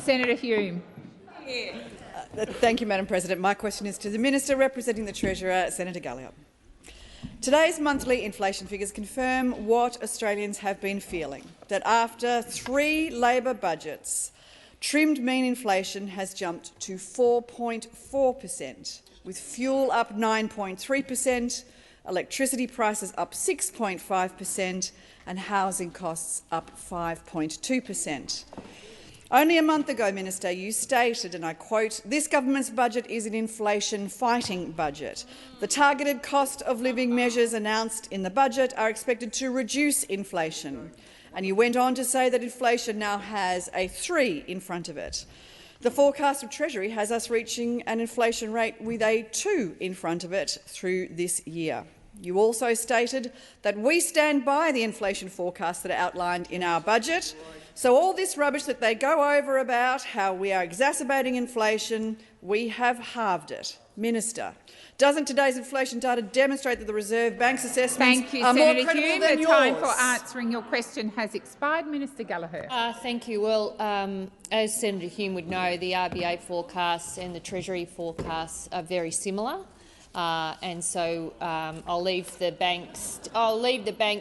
Senator Hume. Thank you, Madam President. My question is to the Minister representing the Treasurer, Senator Gallagher. Today's monthly inflation figures confirm what Australians have been feeling, that after 3 Labor budgets, trimmed mean inflation has jumped to 4.4%, with fuel up 9.3%, electricity prices up 6.5% and housing costs up 5.2%. Only a month ago, Minister, you stated, and I quote, "This government's budget is an inflation-fighting budget. The targeted cost of living measures announced in the budget are expected to reduce inflation." And you went on to say that inflation now has a 3 in front of it. The forecast of Treasury has us reaching an inflation rate with a 2 in front of it through this year. You also stated that we stand by the inflation forecasts that are outlined in our budget. So all this rubbish that they go over about how we are exacerbating inflation, we have halved it. Minister, doesn't today's inflation data demonstrate that the Reserve Bank's assessments are more credible than yours? The time for answering your question has expired. Minister Gallagher. Thank you. Well, as Senator Hume would know, the RBA forecasts and the Treasury forecasts are very similar. And so I'll leave the bank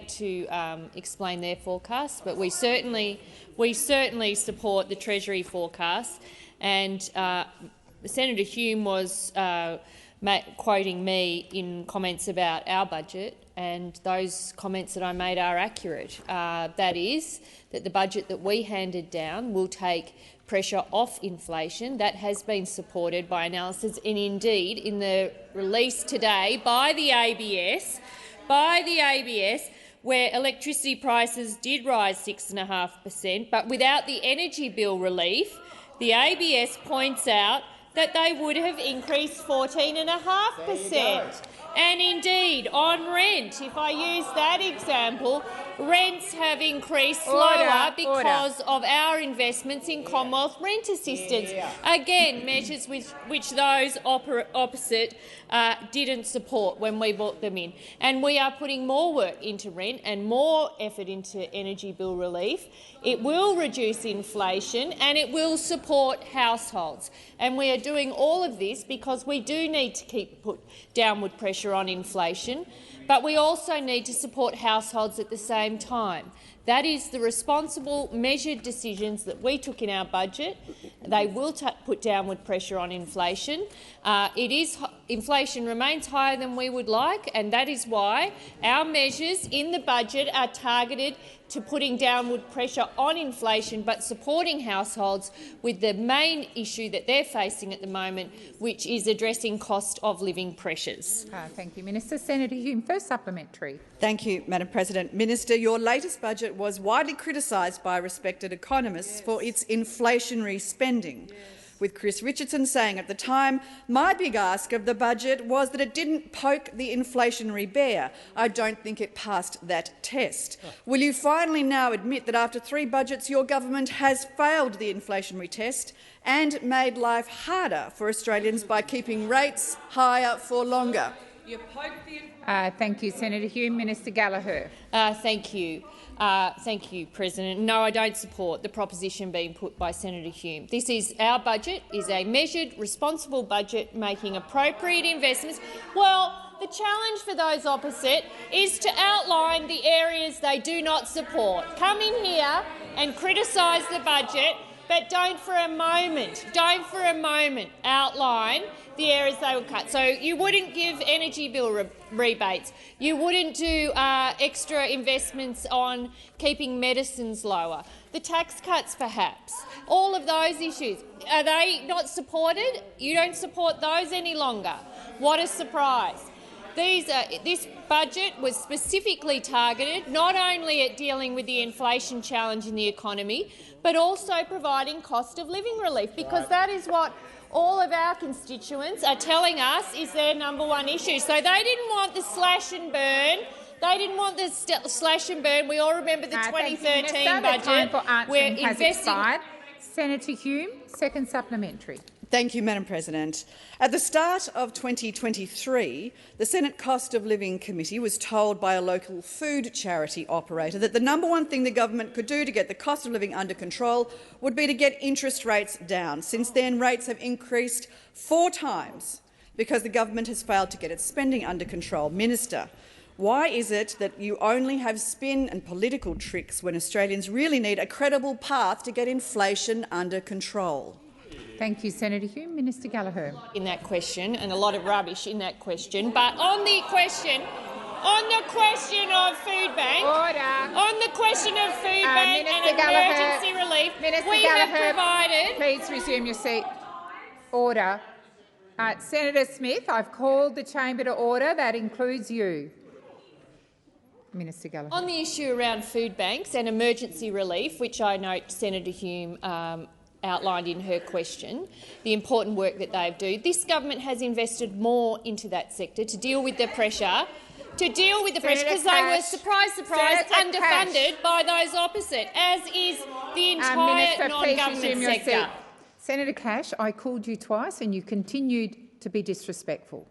to explain their forecasts, but we certainly support the Treasury forecast. And Senator Hume was quoting me in comments about our budget, and those comments that I made are accurate. That is, that the budget that we handed down will take pressure off inflation. That has been supported by analysis, and indeed in the release today by the ABS, where electricity prices did rise 6.5%, but without the energy bill relief, the ABS points out that they would have increased 14.5%. And indeed, on rent, if I use that example, rents have increased slower because of our investments in Commonwealth rent assistance. Again, measures which those opposite didn't support when we brought them in. And we are putting more work into rent and more effort into energy bill relief. It will reduce inflation and it will support households. And we are doing all of this because we do need to put downward pressure on inflation, but we also need to support households at the same time. That is the responsible, measured decisions that we took in our budget. They will put downward pressure on inflation. Inflation remains higher than we would like, and that is why our measures in the budget are targeted to putting downward pressure on inflation but supporting households with the main issue that they're facing at the moment, which is addressing cost of living pressures. Thank you, Minister. Senator Hume, first supplementary. Thank you, Madam President. Minister, your latest budget was widely criticised by respected economists for its inflationary spending, with Chris Richardson saying at the time, "My big ask of the budget was that it didn't poke the inflationary bear. I don't think it passed that test." Will you finally now admit that after 3 budgets your government has failed the inflationary test and made life harder for Australians by keeping rates higher for longer? Thank you, Senator Hume. Minister Gallagher. Thank you. Thank you, President. No, I don't support the proposition being put by Senator Hume. Our budget is a measured, responsible budget making appropriate investments. Well, the challenge for those opposite is to outline the areas they do not support. Come in here and criticise the budget, but don't for a moment outline the areas they will cut. So you wouldn't give energy bill rebates. You wouldn't do extra investments on keeping medicines lower. The tax cuts, perhaps. All of those issues. Are they not supported? You don't support those any longer. What a surprise. This budget was specifically targeted not only at dealing with the inflation challenge in the economy, but also providing cost of living relief, because that is what all of our constituents are telling us is their #1 issue. So they didn't want the slash and burn. We all remember the 2013 budget. Where Senator Hume, second supplementary. Thank you, Madam President. At the start of 2023, the Senate Cost of Living Committee was told by a local food charity operator that the #1 thing the government could do to get the cost of living under control would be to get interest rates down. Since then, rates have increased 4 times because the government has failed to get its spending under control. Minister, why is it that you only have spin and political tricks when Australians really need a credible path to get inflation under control? Thank you, Senator Hume. Minister Gallagher. In that question, and a lot of rubbish in that question, but on the question of food bank, on the question of food bank Minister and Gallagher, emergency relief, Minister we Gallagher, have provided. Please resume your seat. Order. Senator Smith, I've called the chamber to order. That includes you. Minister Gallagher. On the issue around food banks and emergency relief, which I note Senator Hume outlined in her question, the important work that they do, this government has invested more into that sector to deal with the pressure, because they were, surprise, underfunded by those opposite, as is the entire non-government sector. Senator Cash, I called you twice and you continued to be disrespectful.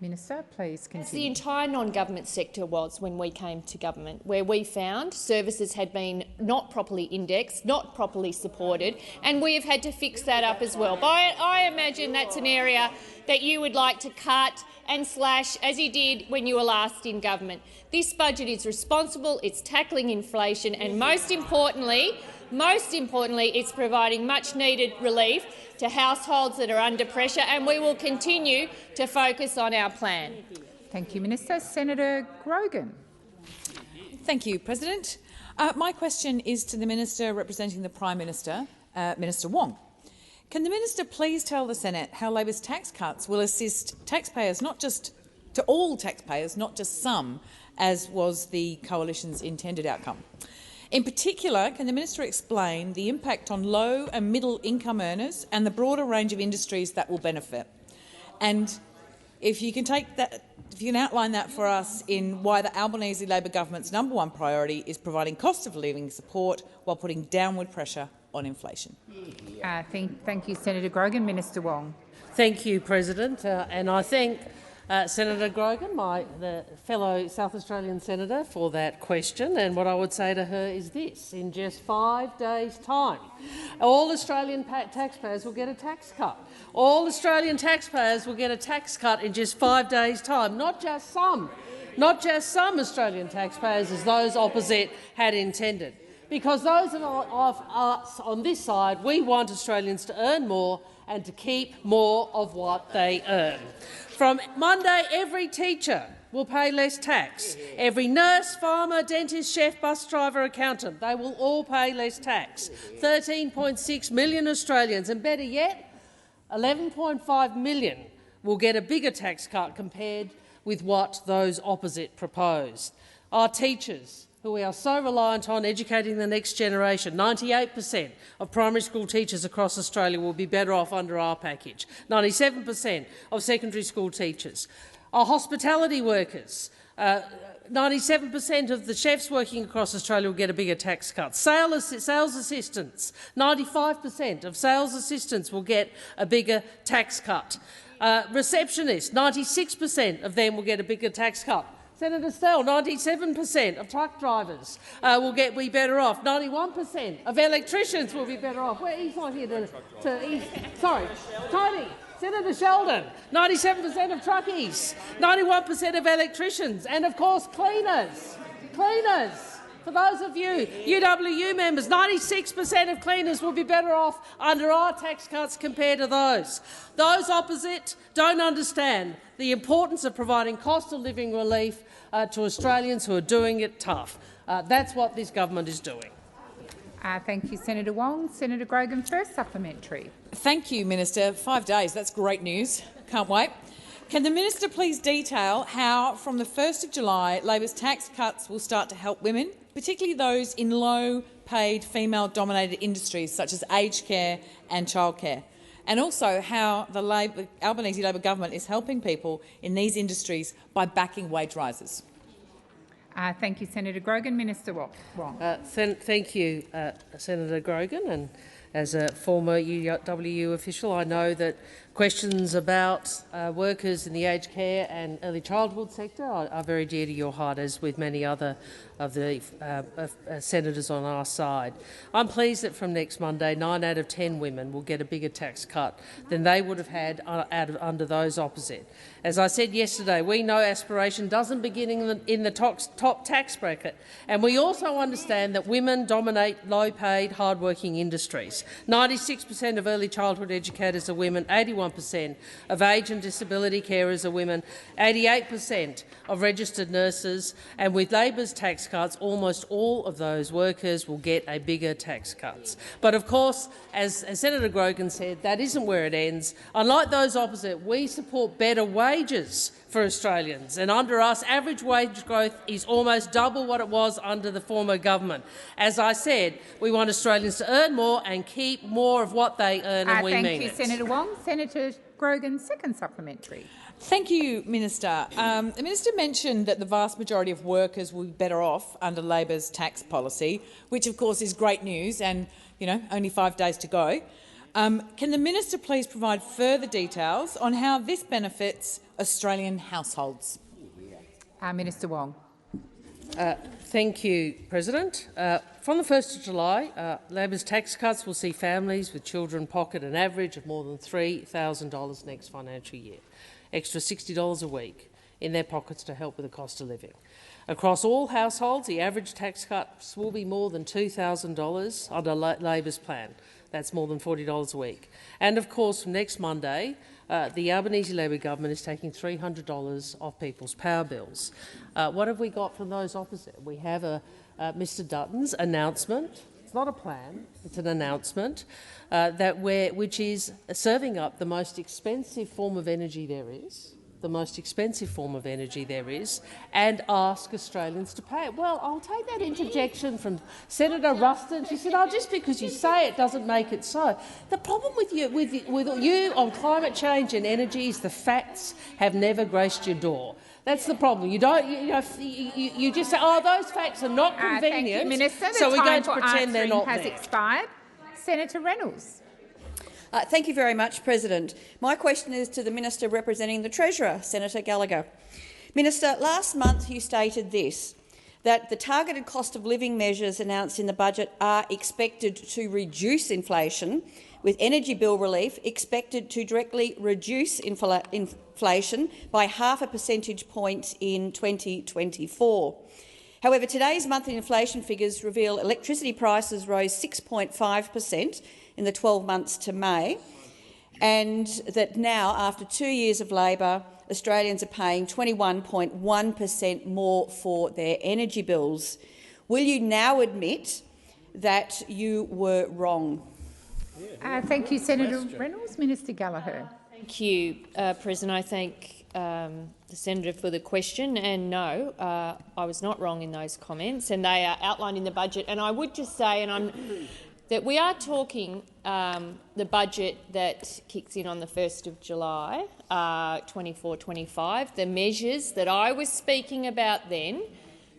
Minister, please continue. The entire non-government sector was when we came to government, where we found services had been not properly indexed, not properly supported, and we have had to fix that up as well. But I imagine that's an area that you would like to cut and slash, as you did when you were last in government. This budget is responsible, it's tackling inflation, and most importantly, it's providing much-needed relief to households that are under pressure, and we will continue to focus on our plan. Thank you, Minister. Senator Grogan. Thank you, President. My question is to the Minister representing the Prime Minister, Minister Wong. Can the Minister please tell the Senate how Labor's tax cuts will assist taxpayers, all taxpayers, not just some, as was the Coalition's intended outcome? In particular, can the Minister explain the impact on low and middle income earners and the broader range of industries that will benefit? And if you can outline that for us in why the Albanese Labor government's #1 priority is providing cost of living support while putting downward pressure on inflation. Thank you, Senator Grogan. Minister Wong. Thank you, President, and I thank Senator Grogan, the fellow South Australian senator, for that question. And what I would say to her is this: in just 5 days' time, all Australian taxpayers will get a tax cut. All Australian taxpayers will get a tax cut in just 5 days' time, not just some Australian taxpayers, as those opposite had intended. Because those of us on this side, we want Australians to earn more and to keep more of what they earn. From Monday, every teacher will pay less tax. Every nurse, farmer, dentist, chef, bus driver, accountant, they will all pay less tax. 13.6 million Australians, and better yet, 11.5 million will get a bigger tax cut compared with what those opposite proposed. Our teachers, who we are so reliant on educating the next generation. 98% of primary school teachers across Australia will be better off under our package. 97% of secondary school teachers. Our hospitality workers, 97% of the chefs working across Australia will get a bigger tax cut. Sales assistants, 95% of sales assistants will get a bigger tax cut. Receptionists, 96% of them will get a bigger tax cut. Senator Stellar, 97% of truck drivers will be better off. 91% of electricians will be better off. Well, he's not here sorry, Tony. Senator Sheldon, 97% of truckies, 91% of electricians, and of course cleaners. For those of you UWU members, 96% of cleaners will be better off under our tax cuts compared to those. Those opposite don't understand the importance of providing cost of living relief to Australians who are doing it tough. That's what this government is doing. Thank you, Senator Wong. Senator Grogan, first supplementary. Thank you, Minister. 5 days, that's great news. Can't wait. Can the Minister please detail how, from the 1st of July, Labor's tax cuts will start to help women, particularly those in low-paid, female-dominated industries such as aged care and childcare, and also how the Albanese Labor government is helping people in these industries by backing wage rises? Thank you, Senator Grogan. Minister Wong. Thank you, Senator Grogan, and as a former UW official, I know that questions about workers in the aged care and early childhood sector are very dear to your heart, as with many other of the senators on our side. I'm pleased that from next Monday, 9 out of 10 women will get a bigger tax cut than they would have had under those opposite. As I said yesterday, we know aspiration doesn't begin in the top tax bracket, and we also understand that women dominate low-paid, hard-working industries. 96% of early childhood educators are women, 81% of age and disability carers are women, 88% of registered nurses, and with Labor's tax cuts, almost all of those workers will get a bigger tax cuts. But of course, as Senator Grogan said, that isn't where it ends. Unlike those opposite, we support better wages for Australians, and under us, average wage growth is almost double what it was under the former government. As I said, we want Australians to earn more and keep more of what they earn, and we mean it. Thank you, Senator Wong. Senator Grogan, second supplementary. Thank you, Minister. The Minister mentioned that the vast majority of workers will be better off under Labor's tax policy, which of course is great news and, only 5 days to go. Can the Minister please provide further details on how this benefits Australian households? Minister Wong. Thank you, President. From the 1st of July, Labor's tax cuts will see families with children pocket an average of more than $3,000 next financial year, extra $60 a week in their pockets to help with the cost of living. Across all households, the average tax cuts will be more than $2,000 under Labor's plan. That's more than $40 a week. And of course, from next Monday, the Albanese Labor government is taking $300 off people's power bills. What have we got from those opposite? We have Mr Dutton's announcement. It's not a plan, it's an announcement which is serving up the most expensive form of energy there is, and ask Australians to pay it. Well, I'll take that interjection from Senator Ruston. She said, just because you say it doesn't make it so. The problem with you on climate change and energy is the facts have never graced your door. That's the problem. You don't. You just say, those facts are not convenient. Thank you, Minister. So we're going to pretend they're not has there. expired. Senator Reynolds. Thank you very much, President. My question is to the Minister representing the Treasurer, Senator Gallagher. Minister, last month you stated this, that the targeted cost of living measures announced in the budget are expected to reduce inflation, with energy bill relief expected to directly reduce inflation by 0.5 percentage point in 2024. However, today's monthly inflation figures reveal electricity prices rose 6.5% in the 12 months to May, and that now, after 2 years of Labor, Australians are paying 21.1% more for their energy bills. Will you now admit that you were wrong? Thank you, Senator Reynolds. Minister Gallagher. Thank you, President. I thank the Senator for the question, and no, I was not wrong in those comments, and they are outlined in the budget. And I would just say, that we are talking the budget that kicks in on the 1st of July, 24-25. The measures that I was speaking about then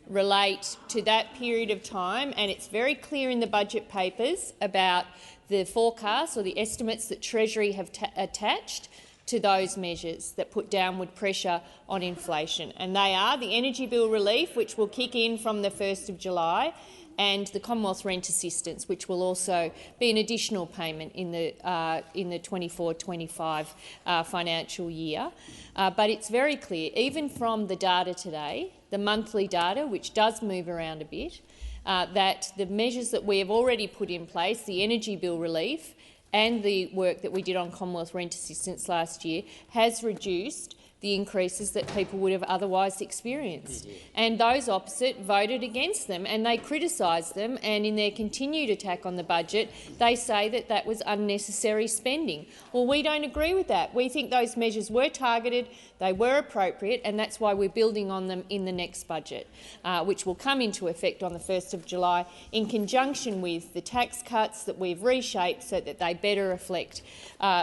relate to that period of time, and it's very clear in the budget papers about the forecasts or the estimates that Treasury have attached to those measures that put downward pressure on inflation. And they are the energy bill relief, which will kick in from the 1st of July, and the Commonwealth Rent Assistance, which will also be an additional payment in the 24-25 financial year. But it's very clear, even from the data today, the monthly data, which does move around a bit, that the measures that we have already put in place, the energy bill relief and the work that we did on Commonwealth Rent Assistance last year, has reduced the increases that people would have otherwise experienced. And those opposite voted against them, and they criticised them, and in their continued attack on the budget, they say that that was unnecessary spending. Well, we don't agree with that. We think those measures were targeted, they were appropriate, and that's why we're building on them in the next budget, which will come into effect on the 1st of July, in conjunction with the tax cuts that we've reshaped so that they better reflect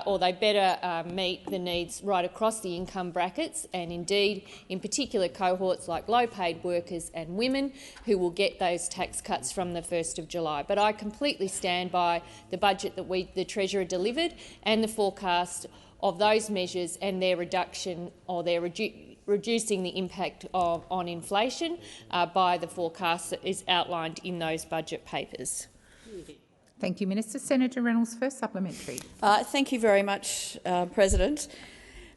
or they better meet the needs right across the income bracket brackets, and indeed in particular cohorts like low-paid workers and women who will get those tax cuts from the 1st of July. But I completely stand by the budget that the Treasurer delivered and the forecast of those measures and their reduction or their reducing the impact on inflation by the forecast that is outlined in those budget papers. Thank you, Minister. Senator Reynolds, first supplementary. Thank you very much, President.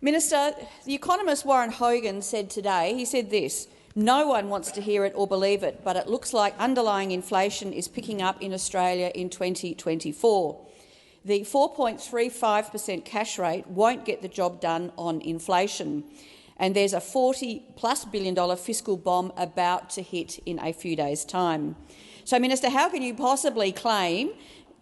Minister, the economist Warren Hogan said today, he said this: "No one wants to hear it or believe it, but it looks like underlying inflation is picking up in Australia in 2024. The 4.35% cash rate won't get the job done on inflation, and there's a $40+ billion fiscal bomb about to hit in a few days' time." So, Minister, how can you possibly claim,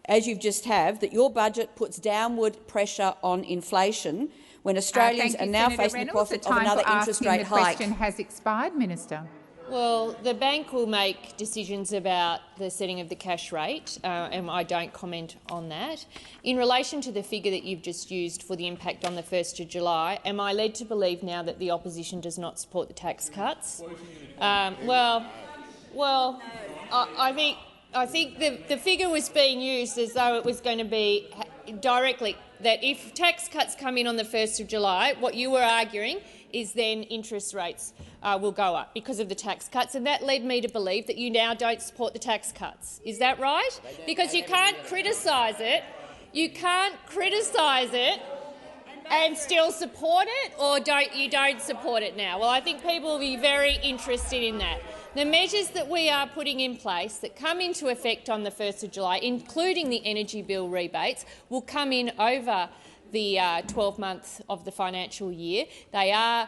as you've just have, that your budget puts downward pressure on inflation when Australians are now facing the prospect of another interest rate hike? The question has expired, Minister. Well, the bank will make decisions about the setting of the cash rate, and I don't comment on that. In relation to the figure that you've just used for the impact on the 1st of July, am I led to believe now that the opposition does not support the tax cuts? I think the figure was being used as though it was going to be directly that if tax cuts come in on the 1st of July, what you were arguing is then interest rates will go up because of the tax cuts, and that led me to believe that you now don't support the tax cuts. Is that right? Because you can't criticise it. You can't criticise it and still support it, or you don't support it now. Well, I think people will be very interested in that. The measures that we are putting in place that come into effect on the 1st of July, including the energy bill rebates, will come in over the 12 months of the financial year. They are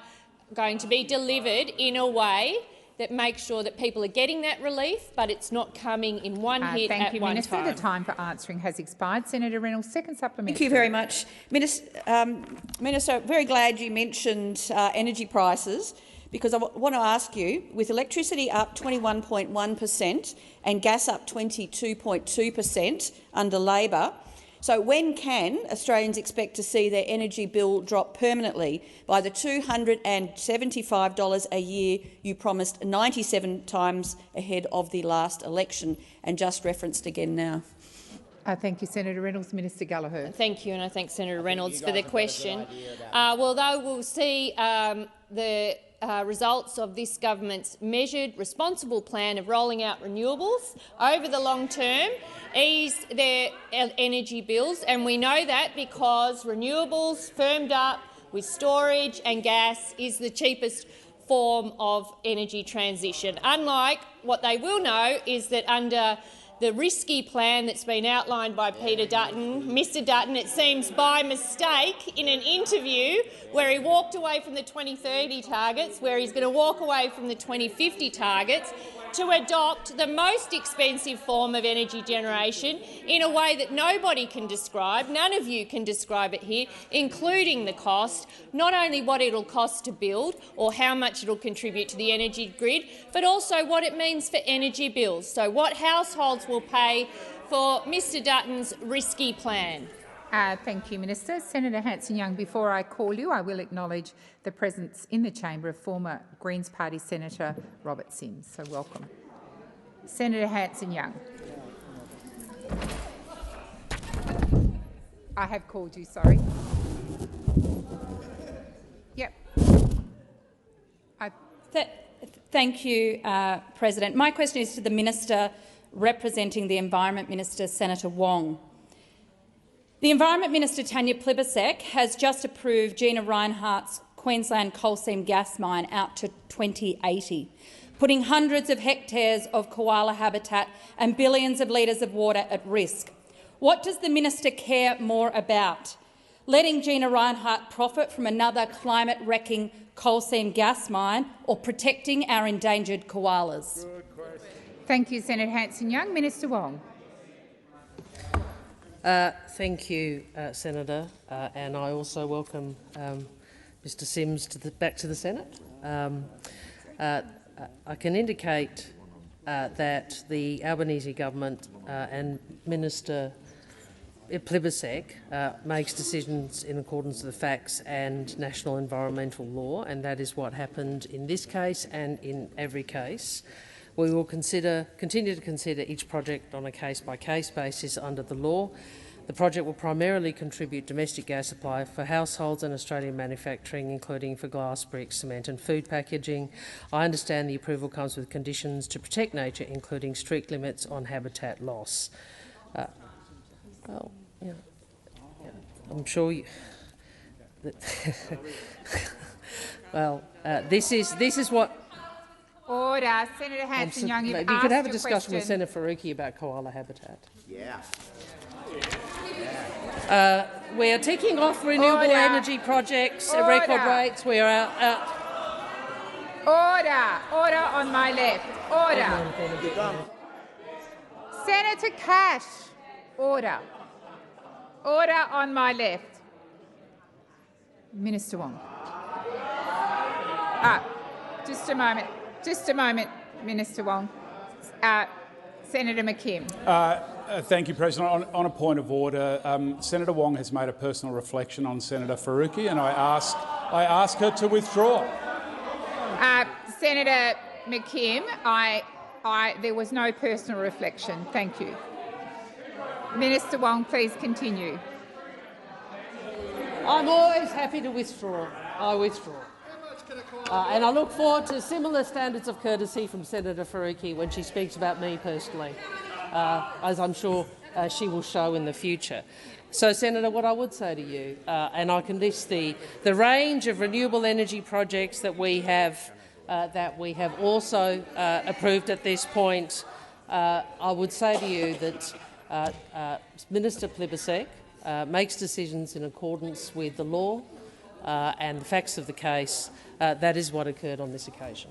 going to be delivered in a way that makes sure that people are getting that relief, but it's not coming in one hit Thank at you, one Minister. time. The time for answering has expired. Senator Reynolds, second supplementary. Thank you very much. Minister, very glad you mentioned energy prices, because I want to ask you, with electricity up 21.1% and gas up 22.2% under Labor, so when can Australians expect to see their energy bill drop permanently by the $275 a year you promised 97 times ahead of the last election and just referenced again now? Thank you, Senator Reynolds. Minister Gallagher. Thank you, and I thank Senator Reynolds for the question. Well, though we'll see the results of this government's measured, responsible plan of rolling out renewables over the long term ease their energy bills, and we know that because renewables firmed up with storage and gas is the cheapest form of energy transition. Unlike what they will know is that under the risky plan that's been outlined by Peter Dutton, Mr Dutton, it seems by mistake in an interview where he walked away from the 2030 targets, where he's going to walk away from the 2050 targets, to adopt the most expensive form of energy generation in a way that nobody can describe, none of you can describe it here, including the cost, not only what it'll cost to build or how much it'll contribute to the energy grid, but also what it means for energy bills, so what households will pay for Mr Dutton's risky plan. Thank you, Minister. Senator Hanson-Young, before I call you, I will acknowledge the presence in the chamber of former Greens Party Senator Robert Sims. So welcome. Senator Hanson-Young. I have called you, sorry. Yep. Thank you, President. My question is to the Minister representing the Environment Minister, Senator Wong. The Environment Minister, Tanya Plibersek, has just approved Gina Rinehart's Queensland coal seam gas mine out to 2080, putting hundreds of hectares of koala habitat and billions of litres of water at risk. What does the minister care more about? Letting Gina Rinehart profit from another climate-wrecking coal seam gas mine, or protecting our endangered koalas? Thank you, Senator Hanson-Young. Minister Wong. Thank you, Senator, and I also welcome Mr Sims back to the Senate. I can indicate that the Albanese government and Minister Plibersek makes decisions in accordance with the facts and national environmental law, and that is what happened in this case and in every case. We will continue to consider each project on a case-by-case basis under the law. The project will primarily contribute domestic gas supply for households and Australian manufacturing, including for glass, bricks, cement and food packaging. I understand the approval comes with conditions to protect nature, including strict limits on habitat loss. Well, yeah, I'm sure you... well, this is what... Order. Senator Hanson-Young, you've asked you could have a your discussion question. with Senator Faruqi about koala habitat. Yeah. We are ticking off renewable energy projects at record rates. We are out. Order on my left. Order. Senator Cash. Order. Order on my left. Minister Wong. Just a moment, Minister Wong. Senator McKim. Thank you, President. On a point of order, Senator Wong has made a personal reflection on Senator Faruqi, and I ask her to withdraw. Senator McKim, there was no personal reflection. Thank you. Minister Wong, please continue. I'm always happy to withdraw. I withdraw. And I look forward to similar standards of courtesy from Senator Faruqi when she speaks about me personally, as I'm sure she will show in the future. So, Senator, what I would say to you, and I can list the range of renewable energy projects that we have also approved at this point, I would say to you that Minister Plibersek makes decisions in accordance with the law and the facts of the case. That is what occurred on this occasion.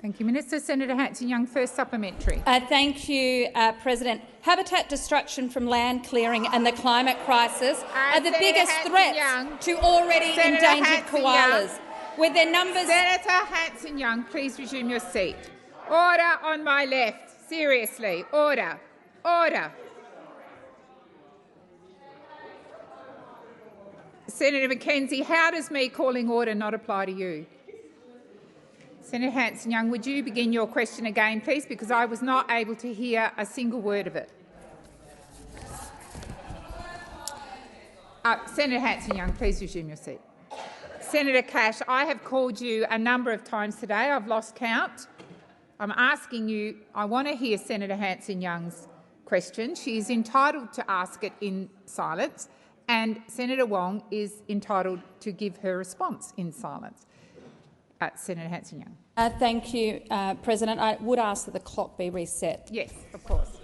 Thank you, Minister. Senator Hanson-Young, first supplementary. Thank you, President. Habitat destruction from land clearing and the climate crisis are the biggest threats to already endangered koalas. With their numbers... Senator Hanson-Young, please resume your seat. Order on my left. Seriously. Order. Order. Senator McKenzie, how does me calling order not apply to you? Senator Hanson-Young, would you begin your question again, please, because I was not able to hear a single word of it. Senator Hanson-Young, please resume your seat. Senator Cash, I have called you a number of times today. I've lost count. I'm asking you, I want to hear Senator Hanson-Young's question. She is entitled to ask it in silence, and Senator Wong is entitled to give her response in silence. Senator Hanson-Young. Thank you, President. I would ask that the clock be reset. Yes, of course.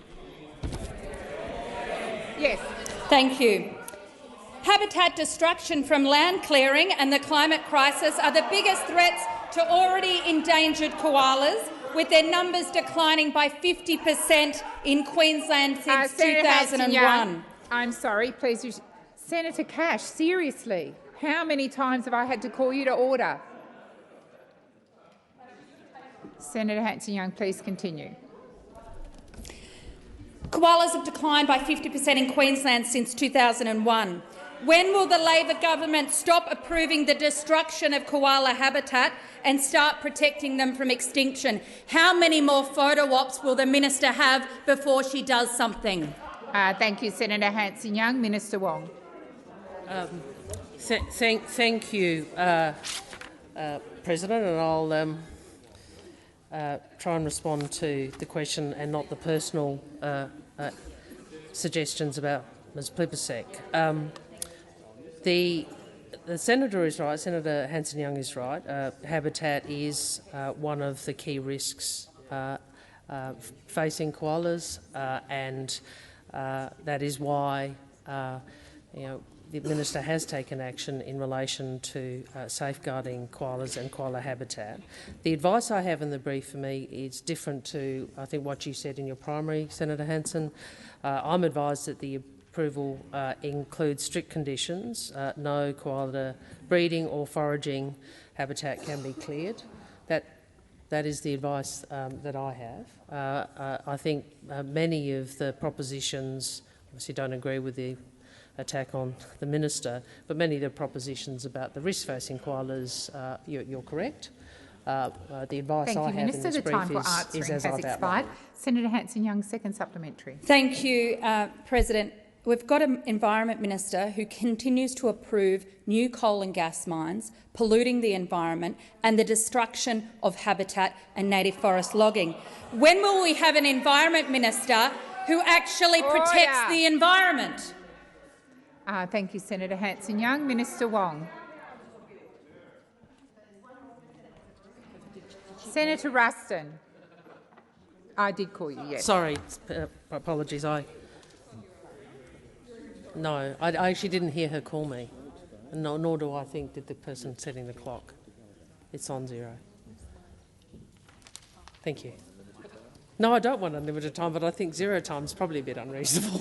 Yes. Thank you. Habitat destruction from land clearing and the climate crisis are the biggest threats to already endangered koalas, with their numbers declining by 50% in Queensland since 2001. I'm sorry, please. Senator Cash, seriously, how many times have I had to call you to order? Senator Hanson-Young, please continue. Koalas have declined by 50% in Queensland since 2001. When will the Labor government stop approving the destruction of koala habitat and start protecting them from extinction? How many more photo ops will the minister have before she does something? Thank you, Senator Hanson-Young. Minister Wong. Thank you, President, and I'll try and respond to the question and not the personal suggestions about Ms Plibersek. The senator is right. Senator Hanson-Young is right. Habitat is one of the key risks facing koalas, and that is why the minister has taken action in relation to safeguarding koalas and koala habitat. The advice I have in the brief for me is different to, I think, what you said in your primary, Senator Hanson. I'm advised that the approval includes strict conditions. No koala breeding or foraging habitat can be cleared. That is the advice that I have. I think many of the propositions obviously don't agree with the attack on the minister, but many of the propositions about the risk-facing koalas, you're correct. The advice I have in this brief is as I've outlined. Senator Hanson-Young, second supplementary. Thank you, President. We've got an Environment Minister who continues to approve new coal and gas mines, polluting the environment and the destruction of habitat and native forest logging. When will we have an Environment Minister who actually protects the environment? Thank you, Senator Hanson-Young. Minister Wong. Senator Ruston. I did call you, yes. Sorry, apologies. No, I actually didn't hear her call me, nor do I think did the person setting the clock. It's on 0. Thank you. No, I don't want unlimited time, but I think 0 time is probably a bit unreasonable.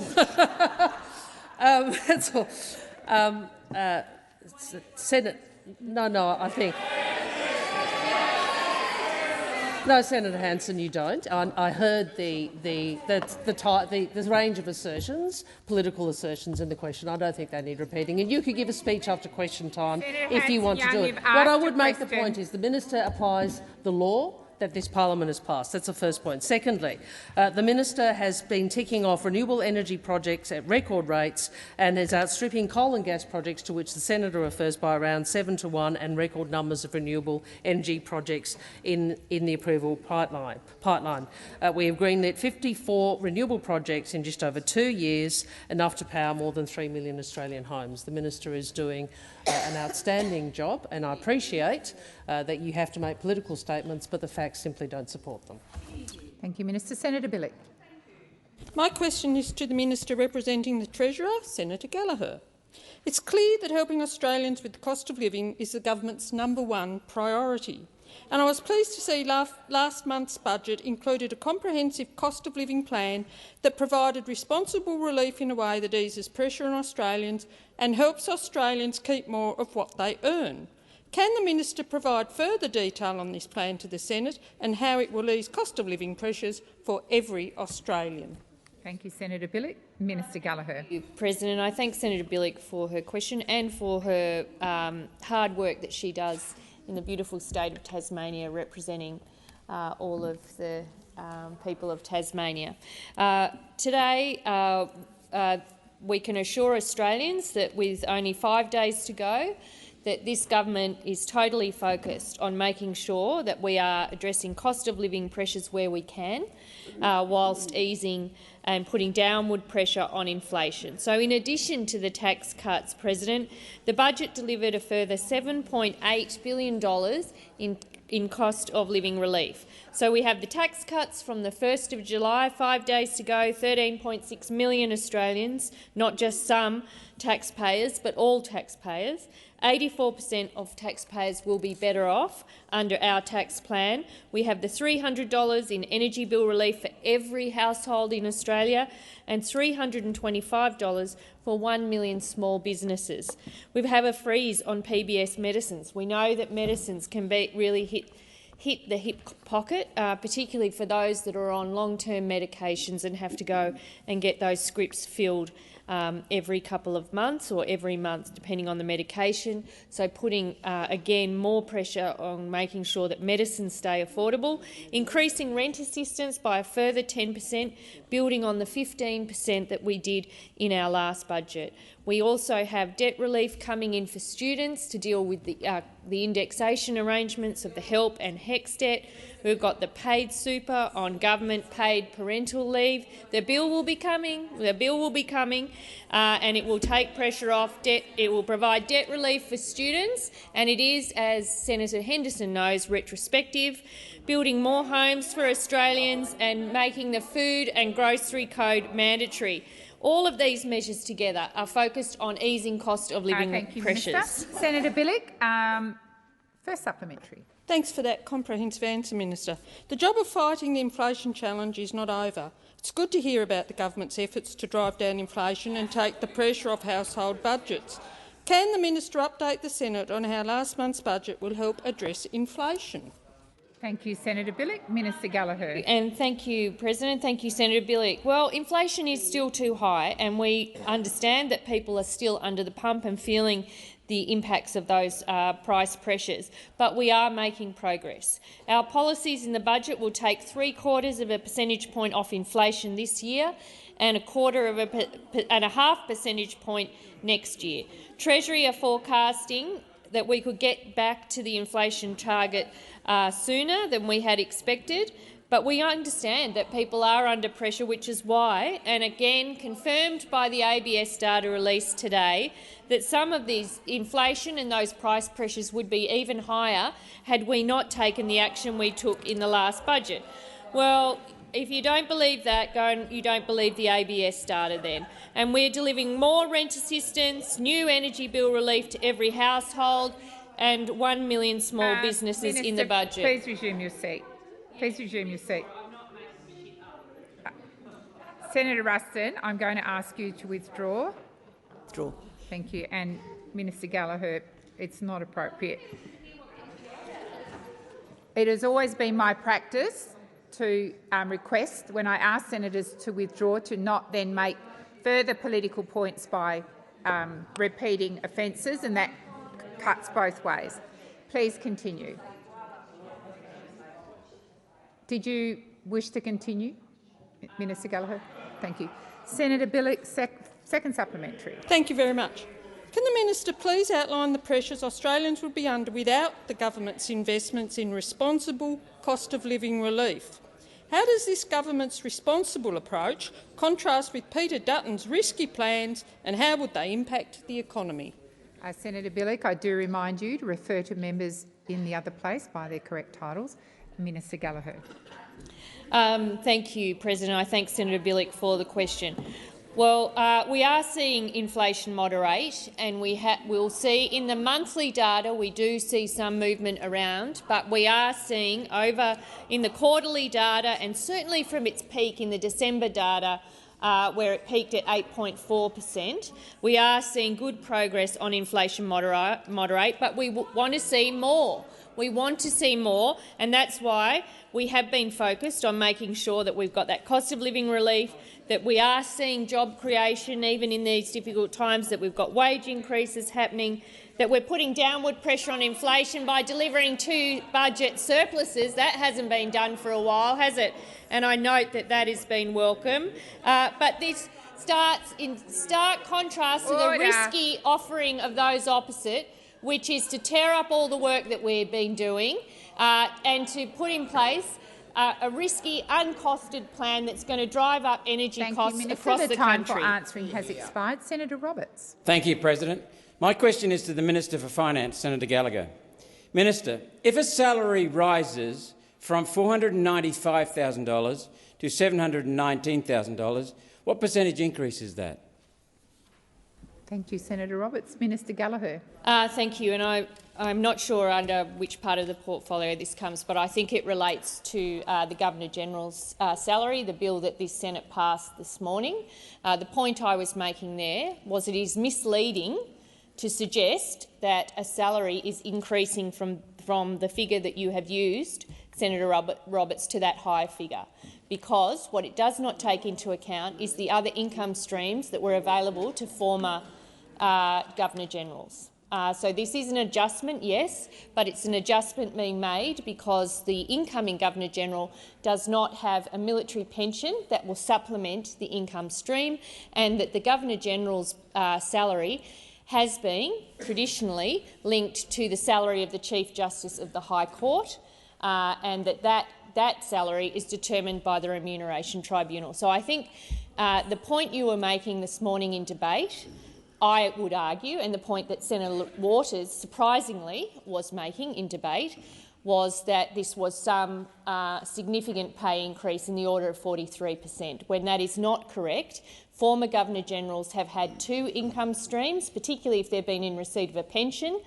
That's all. Senate. No, I think. No, Senator Hanson, you don't. I heard the range of assertions, political assertions in the question. I don't think they need repeating. And you could give a speech after question time if you want to do it. What I would make the point is the minister applies the law that this parliament has passed. That's the first point. Secondly, the minister has been ticking off renewable energy projects at record rates and is outstripping coal and gas projects, to which the senator refers, by around 7-1, and record numbers of renewable energy projects in the approval pipeline. We have greenlit 54 renewable projects in just over 2 years, enough to power more than 3 million Australian homes. The minister is doing an outstanding job, and I appreciate that you have to make political statements, but the facts simply don't support them. Thank you, Minister. Senator Bilyk. My question is to the Minister representing the Treasurer, Senator Gallagher. It's clear that helping Australians with the cost of living is the government's #1 priority. And I was pleased to see last month's budget included a comprehensive cost of living plan that provided responsible relief in a way that eases pressure on Australians and helps Australians keep more of what they earn. Can the minister provide further detail on this plan to the Senate and how it will ease cost of living pressures for every Australian? Thank you, Senator Bilyk. Minister Gallagher. Thank you, President. I thank Senator Bilyk for her question and for her hard work that she does in the beautiful state of Tasmania, representing all of the people of Tasmania. Today, we can assure Australians that with only 5 days to go, that this government is totally focused on making sure that we are addressing cost of living pressures where we can, whilst easing and putting downward pressure on inflation. So in addition to the tax cuts, President, the budget delivered a further $7.8 billion in cost of living relief. So we have the tax cuts from the 1st of July, 5 days to go, 13.6 million Australians, not just some taxpayers, but all taxpayers. 84% of taxpayers will be better off under our tax plan. We have the $300 in energy bill relief for every household in Australia and $325 for 1 million small businesses. We have a freeze on PBS medicines. We know that medicines can really hit the hip pocket, particularly for those that are on long-term medications and have to go and get those scripts filled every couple of months or every month, depending on the medication. So putting, again, more pressure on making sure that medicines stay affordable, increasing rent assistance by a further 10%, building on the 15% that we did in our last budget. We also have debt relief coming in for students to deal with the indexation arrangements of the HELP and HECS debt. We've got the paid super on government-paid parental leave. The bill will be coming. And it will take pressure off debt. It will provide debt relief for students, and it is, as Senator Henderson knows, retrospective, building more homes for Australians and making the food and grocery code mandatory. All of these measures together are focused on easing cost of living pressures. Minister. Senator Bilyk, first supplementary. Thanks for that comprehensive answer, Minister. The job of fighting the inflation challenge is not over. It's good to hear about the government's efforts to drive down inflation and take the pressure off household budgets. Can the minister update the Senate on how last month's budget will help address inflation? Thank you, Senator Bilyk. Minister Gallagher. And thank you, President. Thank you, Senator Bilyk. Well, inflation is still too high, and we understand that people are still under the pump and feeling the impacts of those price pressures, but we are making progress. Our policies in the budget will take 3/4 of a percentage point off inflation this year and 1.5 percentage point next year. Treasury are forecasting that we could get back to the inflation target sooner than we had expected, but we understand that people are under pressure, which is why, and again confirmed by the ABS data released today, that some of these inflation and those price pressures would be even higher had we not taken the action we took in the last budget. Well, if you don't believe that, you don't believe the ABS data then. And we're delivering more rent assistance, new energy bill relief to every household and 1 million small businesses Minister, in the budget. Please resume your seat. Please resume your seat. Senator Ruston, I'm going to ask you to withdraw. Withdraw. Thank you. And Minister Gallagher, it's not appropriate. It has always been my practice to request, when I ask senators to withdraw, to not then make further political points by repeating offences, and that cuts both ways. Please continue. Did you wish to continue, Minister Gallagher? Thank you. Senator Bilyk, second supplementary. Thank you very much. Can the minister please outline the pressures Australians would be under without the government's investments in responsible cost of living relief? How does this government's responsible approach contrast with Peter Dutton's risky plans, and how would they impact the economy? Senator Bilyk, I do remind you to refer to members in the other place by their correct titles. Minister Gallagher. Thank you, President. I thank Senator Bilyk for the question. Well, we are seeing inflation moderate, and we'll see in the monthly data we do see some movement around, but we are seeing over in the quarterly data, and certainly from its peak in the December data, where it peaked at 8.4%, we are seeing good progress on inflation moderate, but we want to see more. We want to see more, and that's why we have been focused on making sure that we've got that cost of living relief, that we are seeing job creation even in these difficult times, that we've got wage increases happening, that we're putting downward pressure on inflation by delivering 2 budget surpluses. That hasn't been done for a while, has it? And I note that that has been welcome. But this starts in stark contrast to the risky offering of those opposite, which is to tear up all the work that we've been doing and to put in place a risky, uncosted plan that's going to drive up energy costs across the country. The time for answering has expired. Senator Roberts. Thank you, President. My question is to the Minister for Finance, Senator Gallagher. Minister, if a salary rises from $495,000 to $719,000, what percentage increase is that? Thank you, Senator Roberts. Minister Gallagher. Thank you. And I'm not sure under which part of the portfolio this comes, but I think it relates to the Governor-General's salary, the bill that this Senate passed this morning. The point I was making there was it is misleading to suggest that a salary is increasing from the figure that you have used, Senator Roberts, to that higher figure, because what it does not take into account is the other income streams that were available to former Governor-Generals. So this is an adjustment, yes, but it's an adjustment being made because the incoming Governor-General does not have a military pension that will supplement the income stream, and that the Governor-General's salary has been traditionally linked to the salary of the Chief Justice of the High Court, and that salary is determined by the Remuneration Tribunal. So I think the point you were making this morning in debate, I would argue, and the point that Senator Waters surprisingly was making in debate, was that this was some significant pay increase in the order of 43%, when that is not correct. Former Governor-Generals have had 2 income streams, particularly if they've been in receipt of a pension.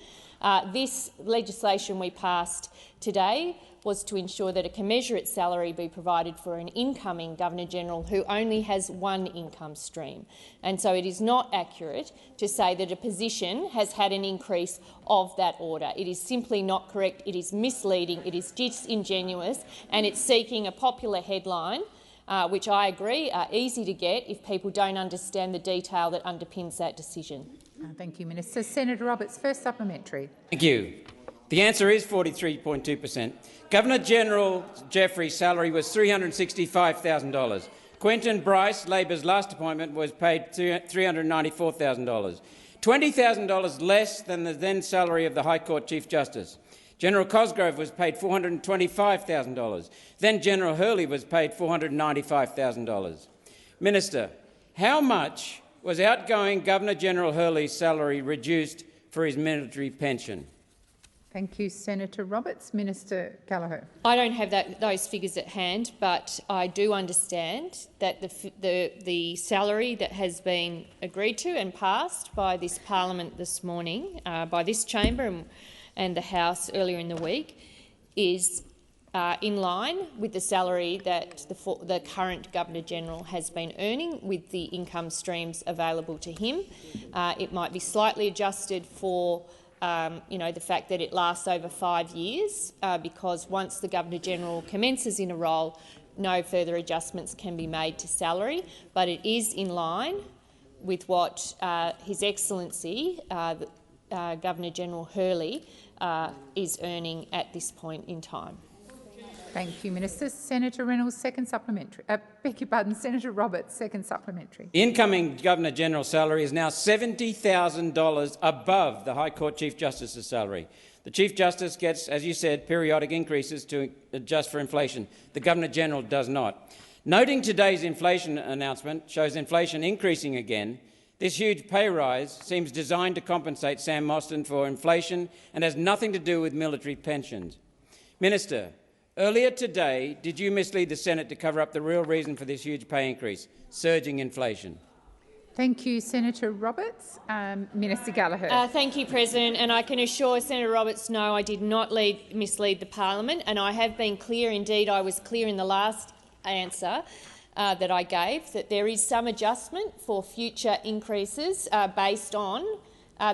This legislation we passed today was to ensure that a commensurate salary be provided for an incoming Governor-General who only has 1 income stream. And so it is not accurate to say that a position has had an increase of that order. It is simply not correct. It is misleading. It is disingenuous, and it's seeking a popular headline, which I agree are easy to get if people don't understand the detail that underpins that decision. Thank you, Minister. Senator Roberts, first supplementary. Thank you. The answer is 43.2%. Governor-General Jeffrey's salary was $365,000. Quentin Bryce, Labor's last appointment, was paid $394,000, $20,000 less than the then salary of the High Court Chief Justice. General Cosgrove was paid $425,000. Then General Hurley was paid $495,000. Minister, how much was outgoing Governor-General Hurley's salary reduced for his military pension? Thank you, Senator Roberts. Minister Gallagher. I don't have those figures at hand, but I do understand that the salary that has been agreed to and passed by this parliament this morning, by this chamber and the House earlier in the week, is in line with the salary that the current Governor-General has been earning with the income streams available to him. It might be slightly adjusted for the fact that it lasts over 5 years, because once the Governor-General commences in a role, no further adjustments can be made to salary, but it is in line with what His Excellency Governor-General Hurley is earning at this point in time. Thank you, Minister. Senator Reynolds, second supplementary. Beg your pardon, Senator Roberts, second supplementary. The incoming Governor-General's salary is now $70,000 above the High Court Chief Justice's salary. The Chief Justice gets, as you said, periodic increases to adjust for inflation. The Governor-General does not. Noting today's inflation announcement shows inflation increasing again, this huge pay rise seems designed to compensate Sam Mostyn for inflation and has nothing to do with military pensions. Minister, earlier today, did you mislead the Senate to cover up the real reason for this huge pay increase, surging inflation? Thank you, Senator Roberts. Minister Gallagher. Thank you, President. And I can assure Senator Roberts, no, I did not mislead the parliament, and I have been clear. Indeed, I was clear in the last answer that I gave that there is some adjustment for future increases based on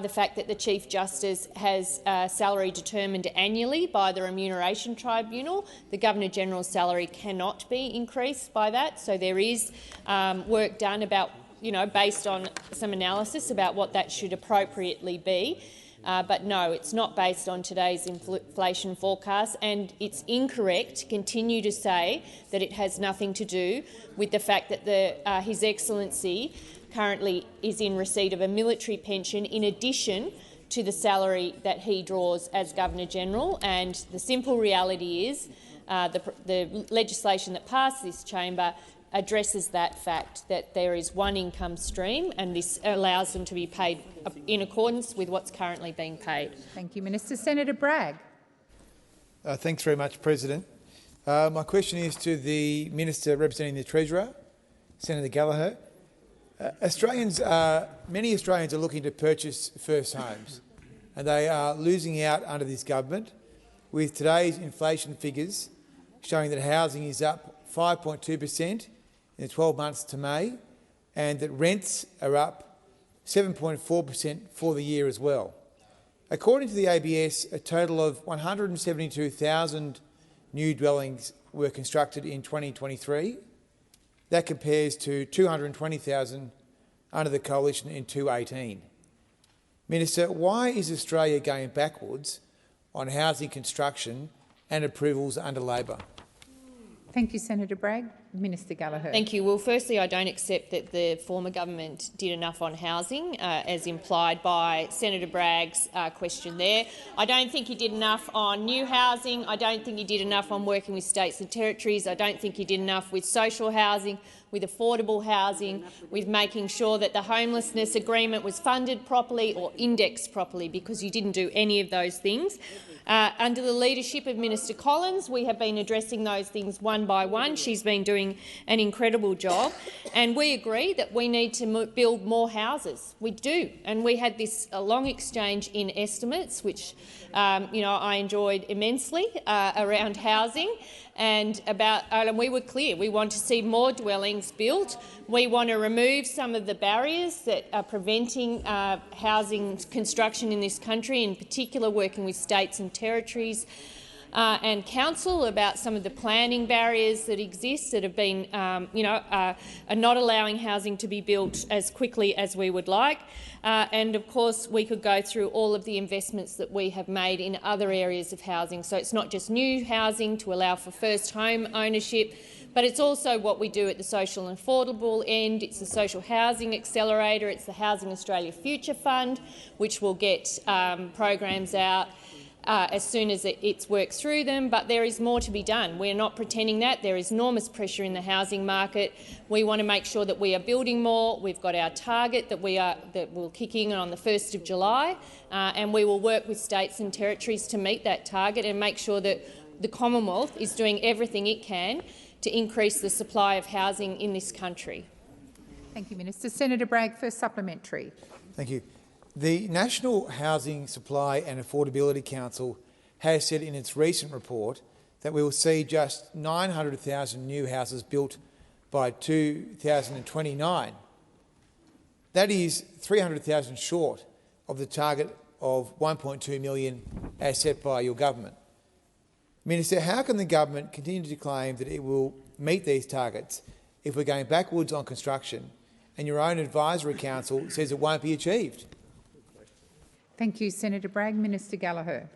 the fact that the Chief Justice has salary determined annually by the Remuneration Tribunal. The Governor-General's salary cannot be increased by that, so there is work done about, based on some analysis about what that should appropriately be. But no, it's not based on today's inflation forecast, and it's incorrect to continue to say that it has nothing to do with the fact that His Excellency currently is in receipt of a military pension in addition to the salary that he draws as Governor-General. And the simple reality is the legislation that passed this chamber addresses that fact, that there is one income stream, and this allows them to be paid in accordance with what's currently being paid. Thank you, Minister. Senator Bragg. Thanks very much, President. My question is to the Minister representing the Treasurer, Senator Gallagher. Many Australians are looking to purchase first homes, and they are losing out under this government, with today's inflation figures showing that housing is up 5.2% in the 12 months to May, and that rents are up 7.4% for the year as well. According to the ABS, a total of 172,000 new dwellings were constructed in 2023. That compares to 220,000 under the Coalition in 2018. Minister, why is Australia going backwards on housing construction and approvals under Labor? Thank you, Senator Bragg. Minister Gallagher. Thank you. Well, firstly, I don't accept that the former government did enough on housing, as implied by Senator Bragg's question there. I don't think he did enough on new housing. I don't think he did enough on working with states and territories. I don't think he did enough with social housing, with affordable housing, with making sure that the homelessness agreement was funded properly or indexed properly, because you didn't do any of those things. Under the leadership of Minister Collins, we have been addressing those things one by one. She's been doing doing an incredible job, and we agree that we need to build more houses. We do, and we had this long exchange in estimates, which I enjoyed immensely around housing. And we were clear. We want to see more dwellings built. We want to remove some of the barriers that are preventing housing construction in this country, in particular working with states and territories and council about some of the planning barriers that exist that have been, are not allowing housing to be built as quickly as we would like. And of course, we could go through all of the investments that we have made in other areas of housing. So it's not just new housing to allow for first home ownership, but it's also what we do at the social and affordable end. It's the Social Housing Accelerator. It's the Housing Australia Future Fund, which will get programs out as soon as it's worked through them, but there is more to be done. We're not pretending that. There is enormous pressure in the housing market. We want to make sure that we are building more. We've got our target that will kick in on the 1st of July, and we will work with states and territories to meet that target and make sure that the Commonwealth is doing everything it can to increase the supply of housing in this country. Thank you, Minister. Senator Bragg, first supplementary. Thank you. The National Housing Supply and Affordability Council has said in its recent report that we will see just 900,000 new houses built by 2029. That is 300,000 short of the target of 1.2 million as set by your government. Minister, how can the government continue to claim that it will meet these targets if we're going backwards on construction and your own advisory council says it won't be achieved? Thank you, Senator Bragg. Minister Gallagher.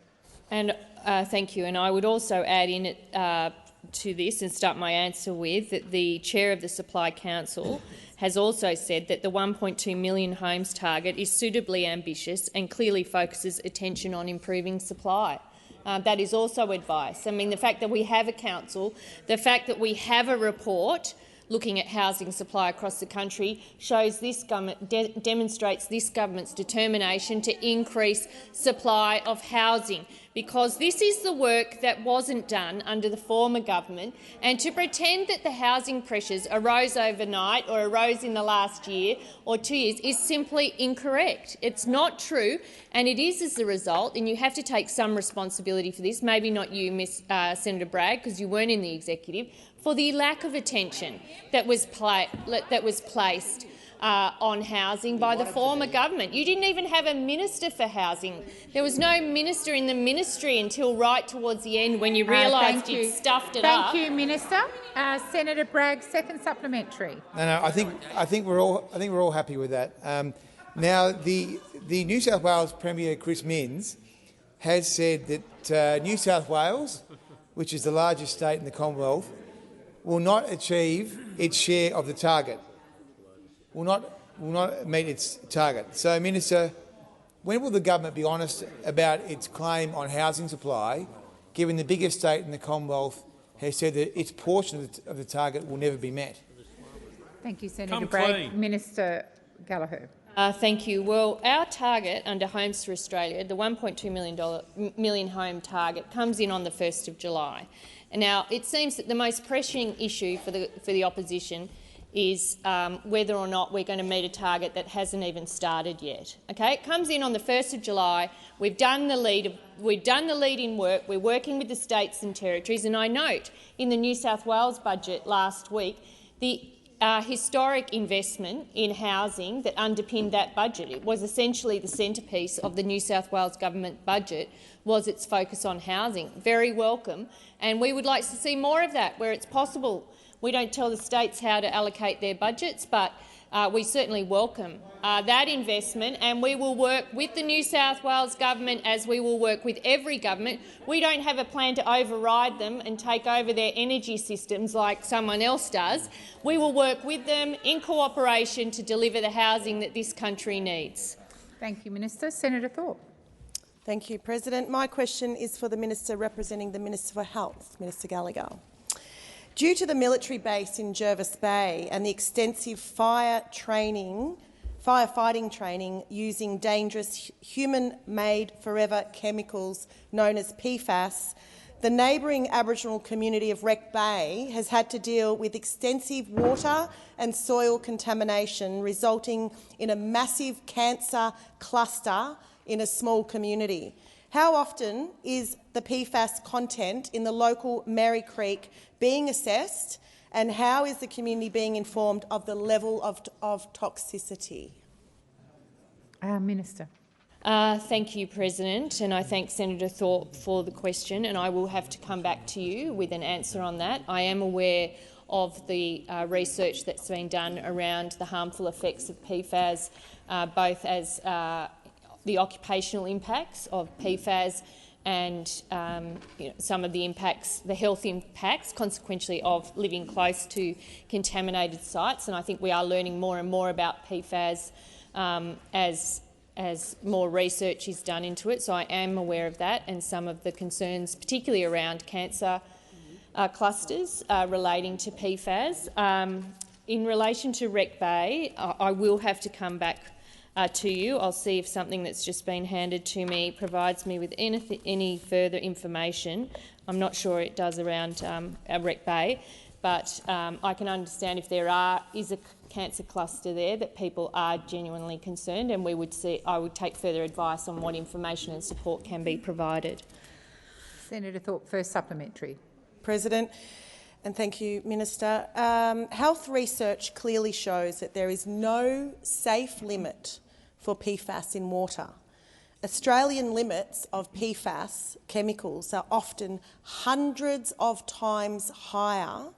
And thank you. And I would also add in to this and start my answer with that the chair of the Supply Council has also said that the 1.2 million homes target is suitably ambitious and clearly focuses attention on improving supply. That is also advice. I mean, the fact that we have a council, the fact that we have a report looking at housing supply across the country shows this government demonstrates this government's determination to increase supply of housing, because this is the work that wasn't done under the former government, and to pretend that the housing pressures arose overnight or arose in the last year or 2 years is simply incorrect. It's not true, and it is as a result, and you have to take some responsibility for this, maybe not you, Senator Bragg, because you weren't in the executive, for the lack of attention that was placed on housing by the former government. You didn't even have a minister for housing. There was no minister in the ministry until right towards the end when you realised you'd stuffed it up. Thank you, Minister. Senator Bragg, second supplementary. No, I think we're all happy with that. Now, the New South Wales Premier Chris Minns has said that New South Wales, which is the largest state in the Commonwealth, will not achieve its share of the target, will not meet its target. So, Minister, when will the government be honest about its claim on housing supply, given the biggest state in the Commonwealth has said that its portion of the target will never be met? Thank you, Senator Bragg. Minister Gallagher. Thank you. Well, our target under Homes for Australia, the $1.2 million home target, comes in on the 1st of July. Now, it seems that the most pressing issue for the opposition is whether or not we're going to meet a target that hasn't even started yet. Okay, it comes in on the 1st of July. We've done the lead-in work. We're working with the states and territories, and I note in the New South Wales budget last week the historic investment in housing that underpinned that budget. It was essentially the centrepiece of the New South Wales government budget, was its focus on housing. Very welcome, and we would like to see more of that where it's possible. We don't tell the states how to allocate their budgets, but we certainly welcome that investment, and we will work with the New South Wales government as we will work with every government. We don't have a plan to override them and take over their energy systems like someone else does. We will work with them in cooperation to deliver the housing that this country needs. Thank you, Minister. Senator Thorpe. Thank you, President. My question is for the Minister representing the Minister for Health, Minister Gallagher. Due to the military base in Jervis Bay and the extensive firefighting training using dangerous human-made forever chemicals known as PFAS, the neighbouring Aboriginal community of Wreck Bay has had to deal with extensive water and soil contamination, resulting in a massive cancer cluster in a small community. How often is the PFAS content in the local Mary Creek being assessed, and how is the community being informed of the level of toxicity? Minister. Thank you, President, and I thank Senator Thorpe for the question, and I will have to come back to you with an answer on that. I am aware of the research that's been done around the harmful effects of PFAS, both as the occupational impacts of PFAS and some of the impacts, the health impacts, consequently of living close to contaminated sites. And I think we are learning more and more about PFAS as more research is done into it. So I am aware of that and some of the concerns, particularly around cancer clusters relating to PFAS. In relation to Wreck Bay, I will have to come back to you. I'll see if something that's just been handed to me provides me with any further information. I'm not sure it does around Wreck Bay, but I can understand if there is a cancer cluster there that people are genuinely concerned, and I would take further advice on what information and support can be provided. Senator Thorpe, first supplementary. President, and thank you, Minister. Health research clearly shows that there is no safe limit for PFAS in water. Australian limits of PFAS chemicals are often hundreds of times higher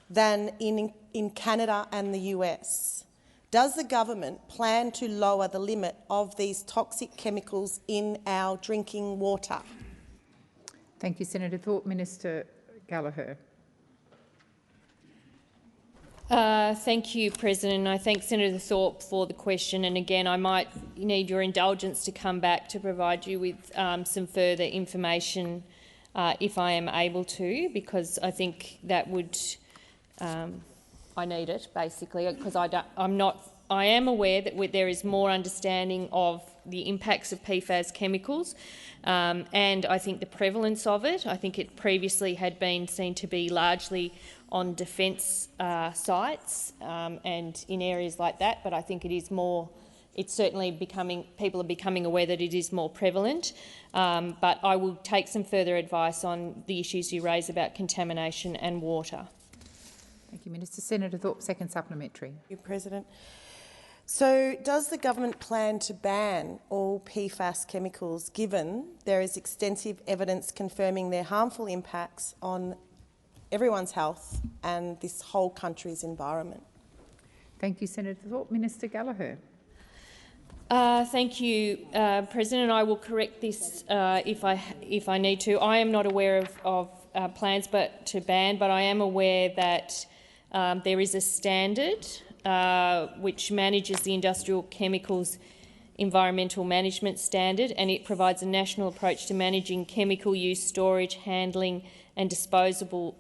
than in Canada and the US. Does the government plan to lower the limit of these toxic chemicals in our drinking water? Thank you, Senator Thorpe. Minister Gallagher. Thank you, President. I thank Senator Thorpe for the question. And again, I might need your indulgence to come back to provide you with some further information if I am able to, because I think that would I need it basically, because I am aware that there is more understanding of the impacts of PFAS chemicals, and I think the prevalence of it. I think it previously had been seen to be largely on defence sites and in areas like that, but I think it is more. It's certainly people are becoming aware that it is more prevalent, but I will take some further advice on the issues you raise about contamination and water. Thank you, Minister. Senator Thorpe, second supplementary. Thank you, President. So does the government plan to ban all PFAS chemicals, given there is extensive evidence confirming their harmful impacts on everyone's health and this whole country's environment? Thank you, Senator Thorpe. Minister Gallagher. Thank you, President. I will correct this if I need to. I am not aware of plans to ban, but I am aware that there is a standard which manages the Industrial Chemicals Environmental Management Standard, and it provides a national approach to managing chemical use, storage, handling and disposal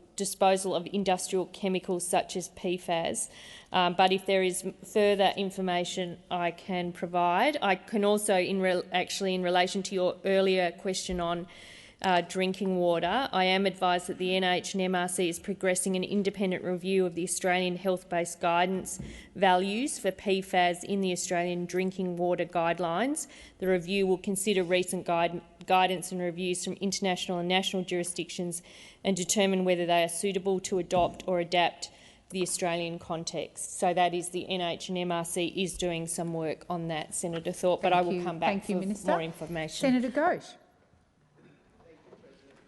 of industrial chemicals such as PFAS. But if there is further information I can provide, I can also, in relation to your earlier question on drinking water, I am advised that the NHMRC is progressing an independent review of the Australian health-based guidance values for PFAS in the Australian Drinking Water Guidelines. The review will consider recent guidance and reviews from international and national jurisdictions and determine whether they are suitable to adopt or adapt the Australian context. So that is the NHMRC is doing some work on that, Senator Thorpe, but I will come back for more information. Senator Ghosh.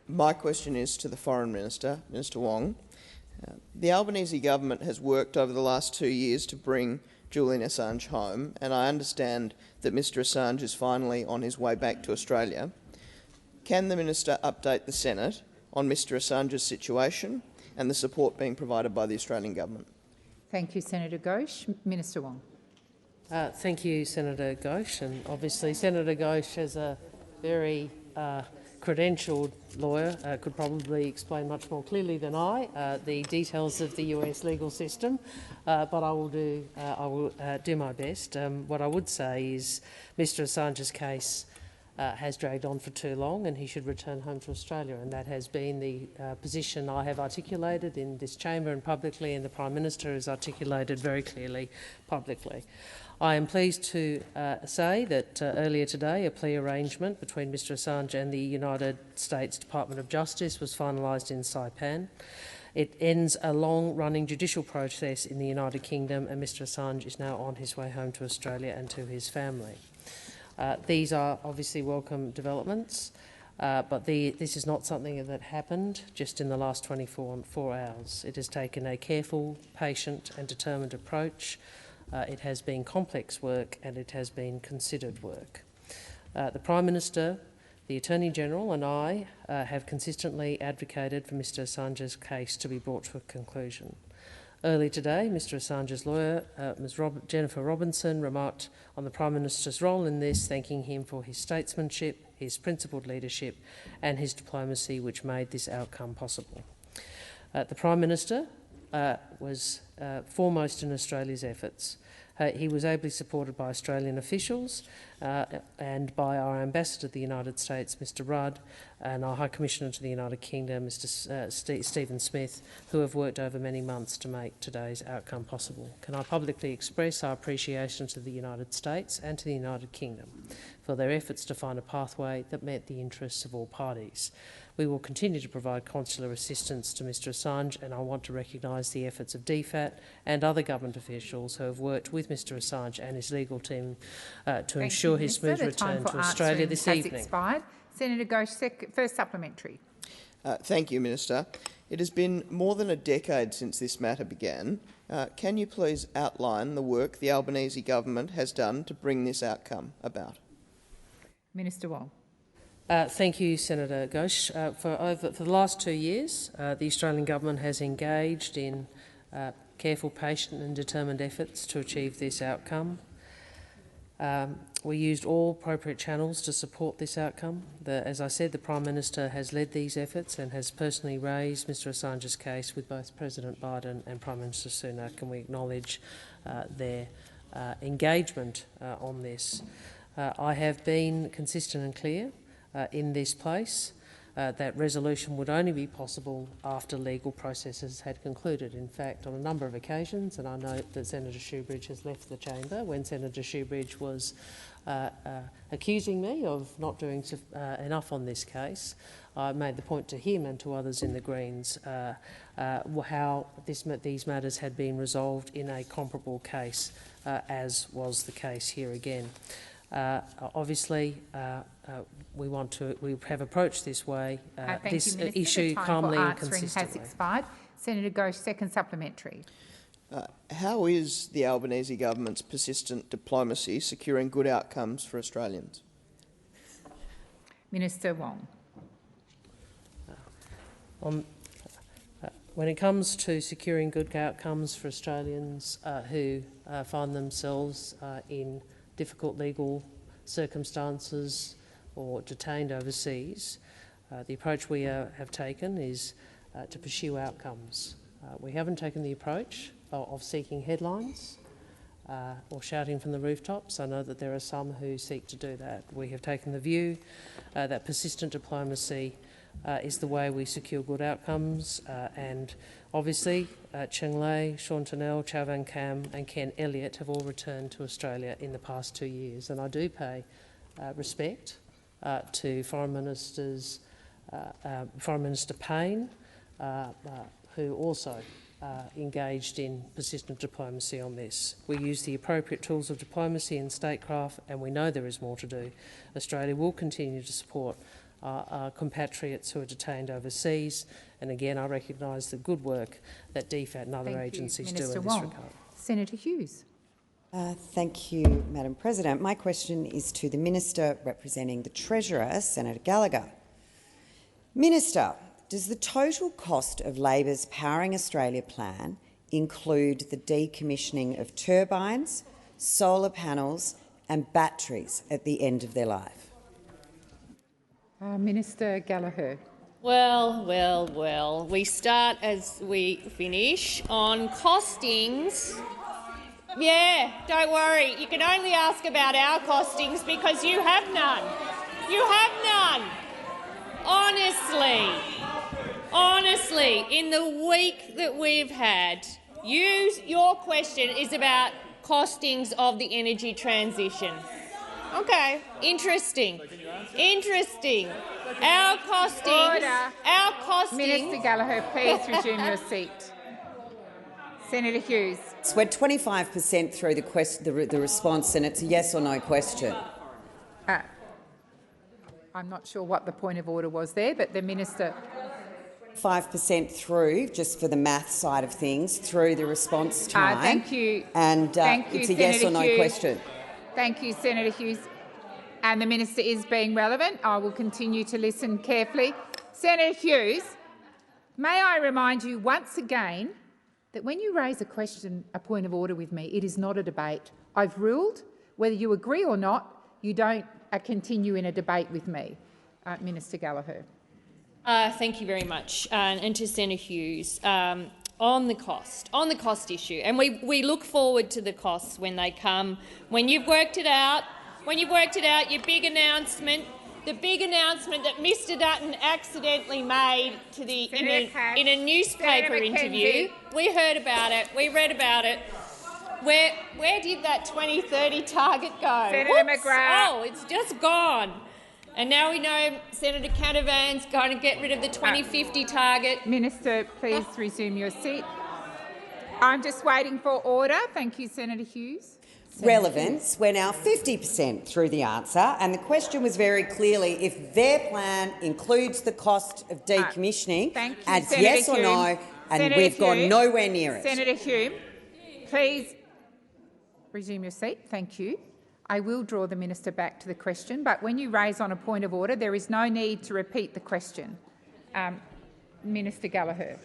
My question is to the Foreign Minister, Minister Wong. The Albanese government has worked over the last 2 years to bring Julian Assange home, and I understand that Mr Assange is finally on his way back to Australia. Can the Minister update the Senate on Mr Assange's situation and the support being provided by the Australian government? Thank you, Senator Ghosh. Minister Wong. Thank you, Senator Ghosh. And obviously Senator Ghosh, as a very credentialed lawyer, could probably explain much more clearly than I the details of the US legal system, but I will do my best. What I would say is Mr Assange's case has dragged on for too long and he should return home to Australia. And that has been the position I have articulated in this chamber and publicly, and the Prime Minister has articulated very clearly publicly. I am pleased to say that earlier today a plea arrangement between Mr Assange and the United States Department of Justice was finalised in Saipan. It ends a long-running judicial process in the United Kingdom, and Mr Assange is now on his way home to Australia and to his family. These are obviously welcome developments, but this is not something that happened just in the last 24 hours. It has taken a careful, patient and determined approach. It has been complex work and it has been considered work. The Prime Minister, the Attorney-General and I have consistently advocated for Mr Assange's case to be brought to a conclusion. Early today, Mr Assange's lawyer, Ms. Jennifer Robinson, remarked on the Prime Minister's role in this, thanking him for his statesmanship, his principled leadership and his diplomacy which made this outcome possible. The Prime Minister was foremost in Australia's efforts. He was ably supported by Australian officials and by our Ambassador to the United States, Mr Rudd, and our High Commissioner to the United Kingdom, Mr Stephen Smith, who have worked over many months to make today's outcome possible. Can I publicly express our appreciation to the United States and to the United Kingdom for their efforts to find a pathway that met the interests of all parties. We will continue to provide consular assistance to Mr Assange, and I want to recognise the efforts of DFAT and other government officials who have worked with Mr Assange and his legal team to ensure his smooth return to Australia this evening. Expired. Senator Ghosh, first supplementary. Thank you, Minister. It has been more than a decade since this matter began. Can you please outline the work the Albanese government has done to bring this outcome about? Minister Wong. Thank you, Senator Ghosh. For the last 2 years, the Australian government has engaged in careful, patient and determined efforts to achieve this outcome. We used all appropriate channels to support this outcome. As I said, the Prime Minister has led these efforts and has personally raised Mr Assange's case with both President Biden and Prime Minister Sunak, and we acknowledge their engagement on this. I have been consistent and clear in this place that resolution would only be possible after legal processes had concluded. In fact, on a number of occasions, and I note that Senator Shoebridge has left the chamber, when Senator Shoebridge was accusing me of not doing enough on this case, I made the point to him and to others in the Greens how these matters had been resolved in a comparable case, as was the case here again. Obviously, we have approached this way, this issue calmly and consistently. Has expired. Senator Ghosh, second supplementary. How is the Albanese government's persistent diplomacy securing good outcomes for Australians? Minister Wong. When it comes to securing good outcomes for Australians who find themselves in difficult legal circumstances or detained overseas, the approach we have taken is to pursue outcomes. We haven't taken the approach of seeking headlines or shouting from the rooftops. I know that there are some who seek to do that. We have taken the view that persistent diplomacy is the way we secure good outcomes, and obviously Cheng Lei, Sean Turnell, Chow Van Kam and Ken Elliott have all returned to Australia in the past 2 years, and I do pay respect to Foreign Minister Payne, who also engaged in persistent diplomacy on this. We use the appropriate tools of diplomacy and statecraft, and we know there is more to do. Australia will continue to support our compatriots who are detained overseas, and again I recognise the good work that DFAT and other agencies do in this regard. Senator Hughes. Thank you, Madam President. My question is to the Minister representing the Treasurer, Senator Gallagher. Minister, does the total cost of Labor's Powering Australia plan include the decommissioning of turbines, solar panels and batteries at the end of their life? Minister Gallagher. Well. We start as we finish on costings. Yeah, don't worry. You can only ask about our costings because you have none. You have none. Honestly, in the week that we've had, your question is about costings of the energy transition. Okay, interesting. Our costings. Minister Gallagher, please resume your seat. Senator Hughes. So we're 25% through the response, and it's a yes or no question. I'm not sure what the point of order was there, but the minister. 5% through, just for the math side of things, through the response time. Thank you. And Thank you, it's a Senator yes or no Hughes. question. Thank you, Senator Hughes. And the minister is being relevant. I will continue to listen carefully. Senator Hughes, may I remind you once again that when you raise a point of order with me, it is not a debate. I've ruled, whether you agree or not, you don't continue in a debate with me. Minister Gallagher. Thank you very much. And to Senator Hughes, on the cost issue, and we look forward to the costs when they come. When you've worked it out, your big announcement, the big announcement that Mr Dutton accidentally made to the in a newspaper interview. We heard about it. We read about it. Where did that 2030 target go? Senator McGrath. Oh, it's just gone. And now we know Senator Canavan's going to get rid of the 2050 target. Minister, please resume your seat. I'm just waiting for order. Thank you, Senator Hughes. Relevance, we're now 50% through the answer, and the question was very clearly if their plan includes the cost of decommissioning, adds yes or no, and we've gone nowhere near it. Senator Hume, please resume your seat. Thank you. I will draw the minister back to the question, but when you raise on a point of order, there is no need to repeat the question. Minister Gallagher.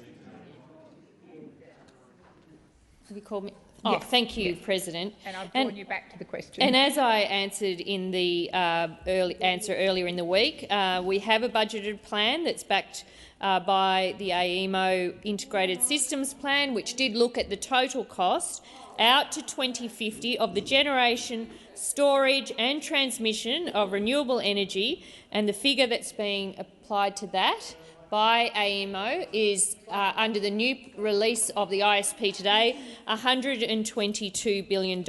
Have you called me? Oh, yes, thank you, yes. President. And I've drawn you back to the question. And as I answered in the answer earlier in the week, we have a budgeted plan that's backed by the AEMO Integrated Systems Plan, which did look at the total cost out to 2050 of the generation, storage and transmission of renewable energy, and the figure that's being applied to that by AEMO is, under the new release of the ISP today, $122 billion.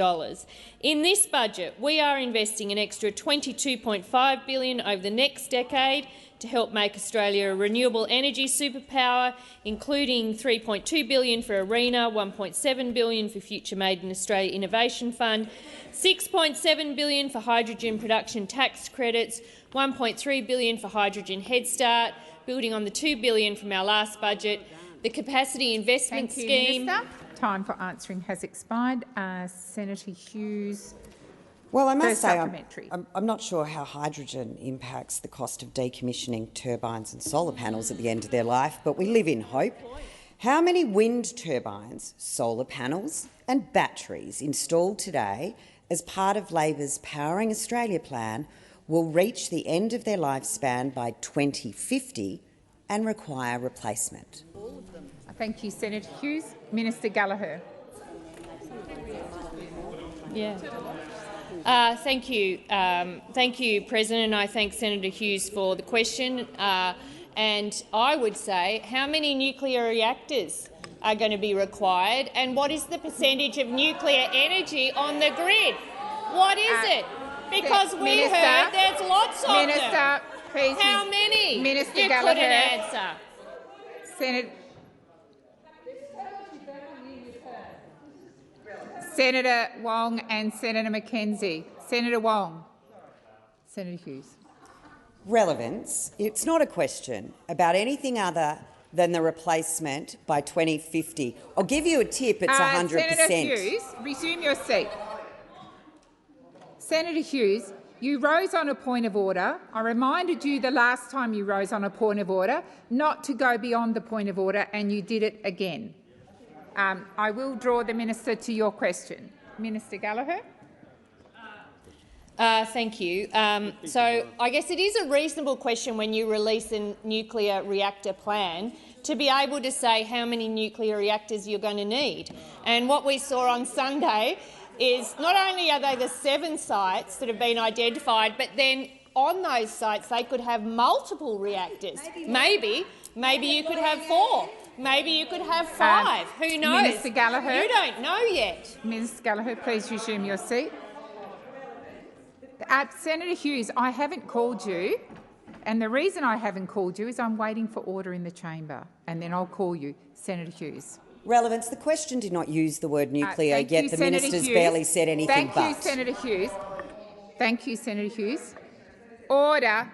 In this budget, we are investing an extra $22.5 billion over the next decade to help make Australia a renewable energy superpower, including $3.2 billion for ARENA, $1.7 billion for Future Made in Australia Innovation Fund, $6.7 billion for hydrogen production tax credits, $1.3 billion for Hydrogen Head Start, building on the $2 billion from our last budget, the Capacity Investment Scheme. Minister. Time for answering has expired. Senator Hughes. Well, I must say I'm not sure how hydrogen impacts the cost of decommissioning turbines and solar panels at the end of their life, but we live in hope. How many wind turbines, solar panels and batteries installed today as part of Labor's Powering Australia plan will reach the end of their lifespan by 2050 and require replacement? Thank you, Senator Hughes. Minister Gallagher. Thank you, President. I thank Senator Hughes for the question. And I would say, how many nuclear reactors are going to be required, and what is the percentage of nuclear energy on the grid? What is it? Because we heard there's lots of them. Please. How many? Minister you Gallagher. couldn't answer. Senator Wong and Senator McKenzie. Senator Wong. Senator Hughes. Relevance. It's not a question about anything other than the replacement by 2050. I'll give you a tip, it's 100%. Senator Hughes, resume your seat. Senator Hughes, you rose on a point of order. I reminded you the last time you rose on a point of order not to go beyond the point of order, and you did it again. I will draw the minister to your question. Minister Gallagher. Thank you. So I guess it is a reasonable question when you release a nuclear reactor plan to be able to say how many nuclear reactors you're going to need. And what we saw on Sunday is not only are they the 7 sites that have been identified, but then on those sites they could have multiple reactors. Maybe you could have 4. Maybe you could have 5. Who knows? Minister Gallagher. You don't know yet. Minister Gallagher, please resume your seat. Senator Hughes, I haven't called you, and the reason I haven't called you is I'm waiting for order in the chamber, and then I'll call you. Senator Hughes. Relevance. The question did not use the word nuclear, yet the Senator minister's Hughes. barely said anything Thank you, Senator Hughes. Thank you, Senator Hughes. Order.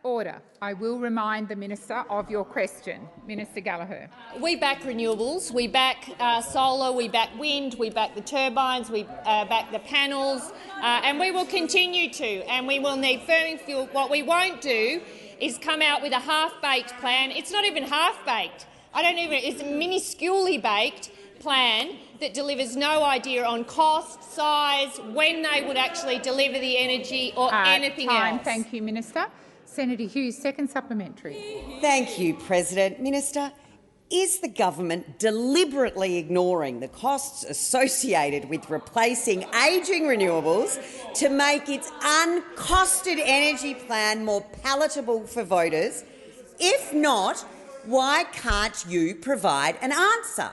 Order. I will remind the minister of your question. Minister Gallagher. We back renewables, we back solar, we back wind, we back the turbines, we back the panels, and we will continue to, and we will need firming fuel. What we won't do is come out with a half-baked plan. It's not even half-baked. It's a minusculely baked plan that delivers no idea on cost, size, when they would actually deliver the energy or anything else. Thank you, Minister. Senator Hughes, second supplementary. Thank you, President. Minister, is the government deliberately ignoring the costs associated with replacing ageing renewables to make its uncosted energy plan more palatable for voters? If not, why can't you provide an answer?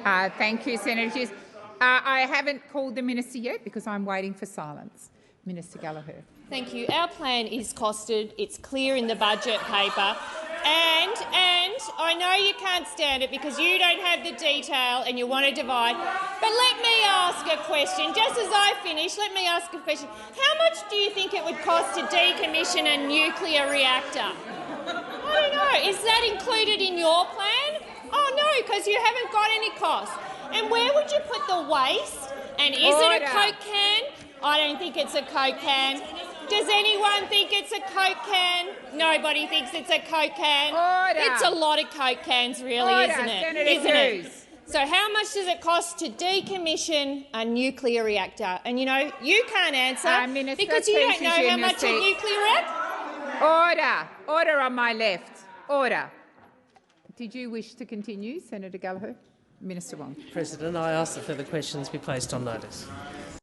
Thank you, Senator Hughes. I haven't called the minister yet because I'm waiting for silence. Minister Gallagher. Thank you. Our plan is costed. It's clear in the budget paper. And I know you can't stand it because you don't have the detail and you want to divide. But let me ask a question. Just as I finish, let me ask a question. How much do you think it would cost to decommission a nuclear reactor? I don't know. Is that included in your plan? Oh, no, because you haven't got any cost. And where would you put the waste? And is it a Coke can? I don't think it's a Coke can. Does anyone think it's a Coke can? Nobody thinks it's a Coke can. It's a lot of Coke cans, really, isn't it? Senator Hughes. So how much does it cost to decommission a nuclear reactor? And, you know, you can't answer Minister, because you don't know how much a nuclear reactor... Order. Order on my left. Order. Did you wish to continue, Senator Gallagher? Minister Wong. President, I ask that further questions be placed on notice.